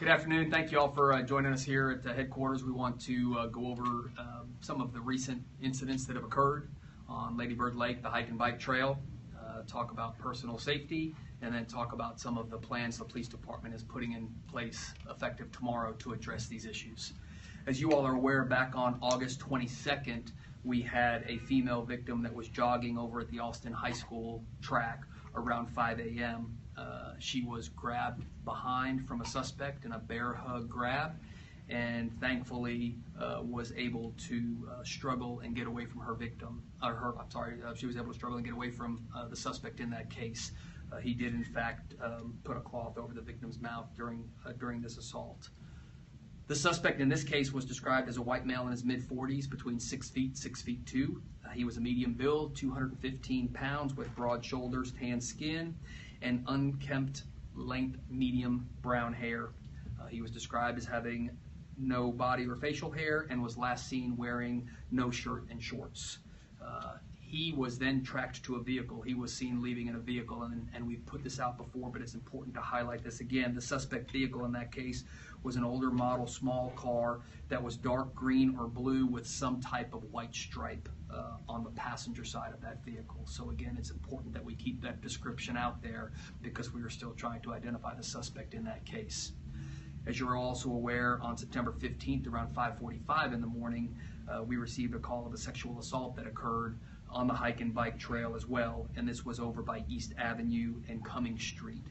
Good afternoon. Thank you all for joining us here at the headquarters. We want to go over some of the recent incidents that have occurred on Lady Bird Lake, the hike and bike trail, talk about personal safety, and then talk about some of the plans the police department is putting in place effective tomorrow to address these issues. As you all are aware, back on August 22nd, we had a female victim that was jogging over at the Austin High School track around 5 a.m. She was grabbed behind from a suspect in a bear hug grab, and thankfully was able to struggle and get away from her victim. She was able to struggle and get away from the suspect in that case. He did in fact put a cloth over the victim's mouth during this assault. The suspect in this case was described as a white male in his mid-40s, between 6 feet, 6'2". He was a medium build, 215 pounds, with broad shoulders, tan skin, and unkempt, length, medium brown hair. He was described as having no body or facial hair and was last seen wearing no shirt and shorts. He was then tracked to a vehicle. He was seen leaving in a vehicle, and we've put this out before, but it's important to highlight this again. The suspect vehicle in that case was an older model small car that was dark green or blue with some type of white stripe on the passenger side of that vehicle. So again, it's important that we keep that description out there because we are still trying to identify the suspect in that case. As you're also aware, on September 15th, around 5:45 in the morning, we received a call of a sexual assault that occurred on the hike and bike trail as well, and this was over by East Avenue and Cummings Street.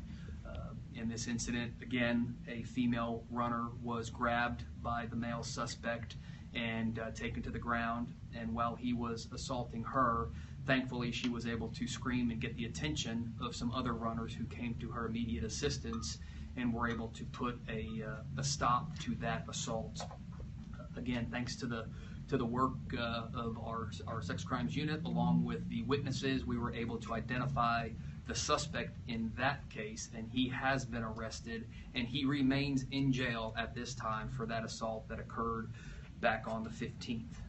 In this incident, again, a female runner was grabbed by the male suspect and taken to the ground, and while he was assaulting her, thankfully she was able to scream and get the attention of some other runners who came to her immediate assistance and were able to put a stop to that assault. Again, thanks to the work of our sex crimes unit, along with the witnesses, we were able to identify the suspect in that case, and he has been arrested, and he remains in jail at this time for that assault that occurred back on the 15th.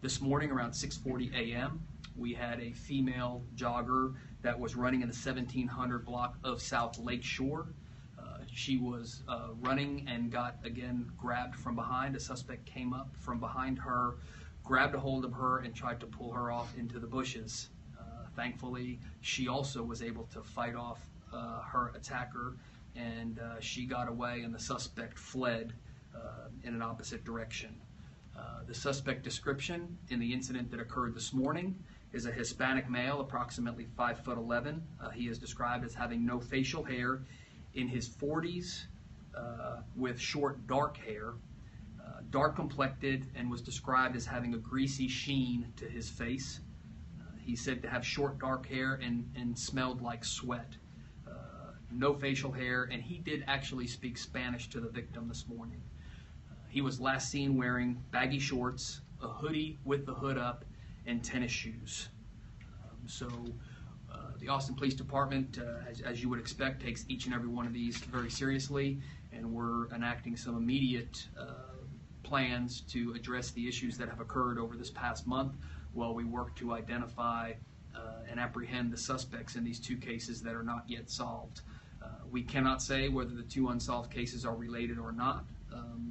This morning around 6:40 a.m., we had a female jogger that was running in the 1700 block of South Lake Shore. She was running and got, again, grabbed from behind. A suspect came up from behind her, grabbed a hold of her, and tried to pull her off into the bushes. Thankfully, she also was able to fight off her attacker, and she got away, and the suspect fled in an opposite direction. The suspect description in the incident that occurred this morning is a Hispanic male, approximately 5'11". He is described as having no facial hair, in his 40s, with short dark hair, dark complected, and was described as having a greasy sheen to his face. He's said to have short dark hair and smelled like sweat. No facial hair, and he did actually speak Spanish to the victim this morning. He was last seen wearing baggy shorts, a hoodie with the hood up, and tennis shoes. The Austin Police Department, as you would expect, takes each and every one of these very seriously, and we're enacting some immediate plans to address the issues that have occurred over this past month while we work to identify and apprehend the suspects in these two cases that are not yet solved. We cannot say whether the two unsolved cases are related or not,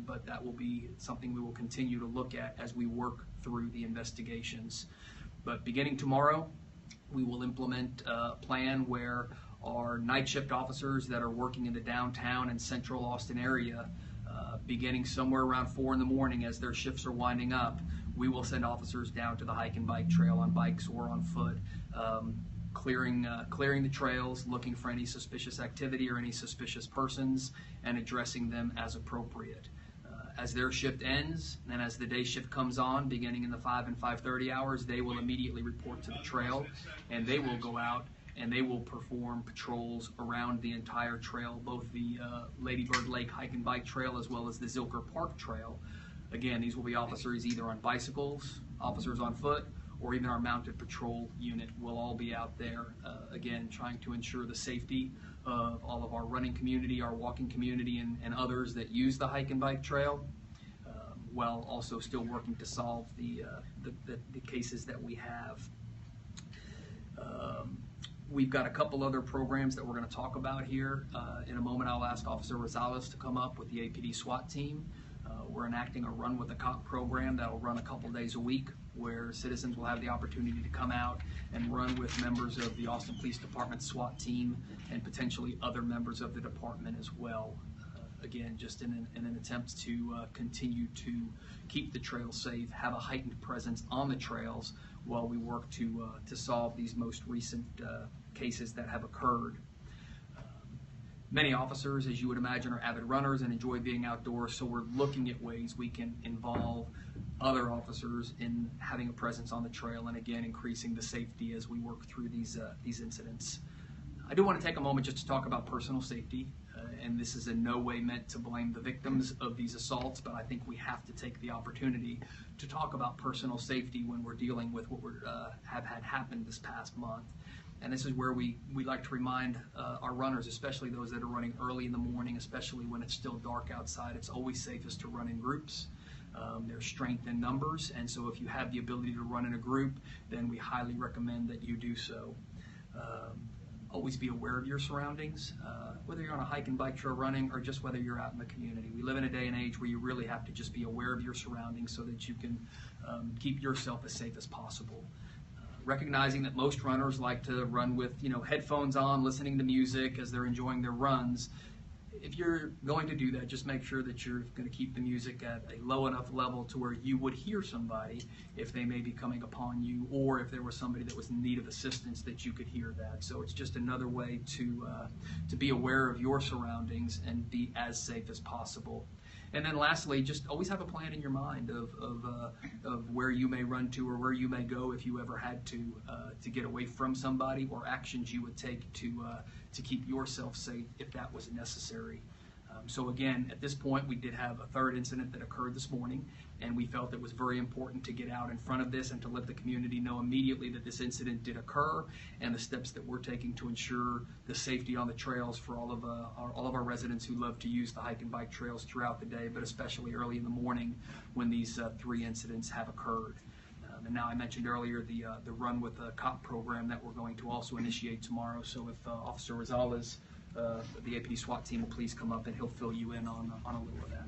but that will be something we will continue to look at as we work through the investigations. But beginning tomorrow, we will implement a plan where our night shift officers that are working in the downtown and central Austin area, beginning somewhere around 4 in the morning as their shifts are winding up, we will send officers down to the hike and bike trail on bikes or on foot, clearing the trails, looking for any suspicious activity or any suspicious persons, and addressing them as appropriate. As their shift ends and as the day shift comes on, beginning in the 5 and 5:30 hours, they will immediately report to the trail, and they will go out and they will perform patrols around the entire trail, both the Lady Bird Lake hike and bike trail as well as the Zilker Park trail. Again, these will be officers either on bicycles, officers on foot, or even our mounted patrol unit will all be out there, again, trying to ensure the safety of all of our running community, our walking community, and others that use the hike and bike trail, while also still working to solve the cases that we have. We've got a couple other programs that we're going to talk about here. In a moment, I'll ask Officer Rosales to come up with the APD SWAT team. We're enacting a Run with the Cop program that will run a couple days a week, where citizens will have the opportunity to come out and run with members of the Austin Police Department SWAT team and potentially other members of the department as well. Again, just in an attempt to continue to keep the trails safe, have a heightened presence on the trails while we work to solve these most recent cases that have occurred. Many officers, as you would imagine, are avid runners and enjoy being outdoors, so we're looking at ways we can involve other officers in having a presence on the trail and, again, increasing the safety as we work through these incidents. I do want to take a moment just to talk about personal safety, and this is in no way meant to blame the victims of these assaults, but I think we have to take the opportunity to talk about personal safety when we're dealing with what we have had happen this past month. And this is where we like to remind our runners, especially those that are running early in the morning, especially when it's still dark outside. It's always safest to run in groups. There's strength in numbers, and so if you have the ability to run in a group, then we highly recommend that you do so. Always be aware of your surroundings, whether you're on a hike and bike trail running or just whether you're out in the community. We live in a day and age where you really have to just be aware of your surroundings so that you can keep yourself as safe as possible. Recognizing that most runners like to run with headphones on, listening to music as they're enjoying their runs. If you're going to do that, just make sure that you're going to keep the music at a low enough level to where you would hear somebody if they may be coming upon you, or if there was somebody that was in need of assistance that you could hear that. So it's just another way to be aware of your surroundings and be as safe as possible. And then lastly, just always have a plan in your mind of where you may run to or where you may go if you ever had to get away from somebody, or actions you would take to keep yourself safe if that was necessary. So again, at this point, we did have a third incident that occurred this morning, and we felt it was very important to get out in front of this and to let the community know immediately that this incident did occur and the steps that we're taking to ensure the safety on the trails for all of our residents who love to use the hike and bike trails throughout the day, but especially early in the morning when these three incidents have occurred. And now I mentioned earlier the Run with a Cop program that we're going to also initiate tomorrow. So if Officer Rosales, the APD SWAT team, will please come up and he'll fill you in on a little of that.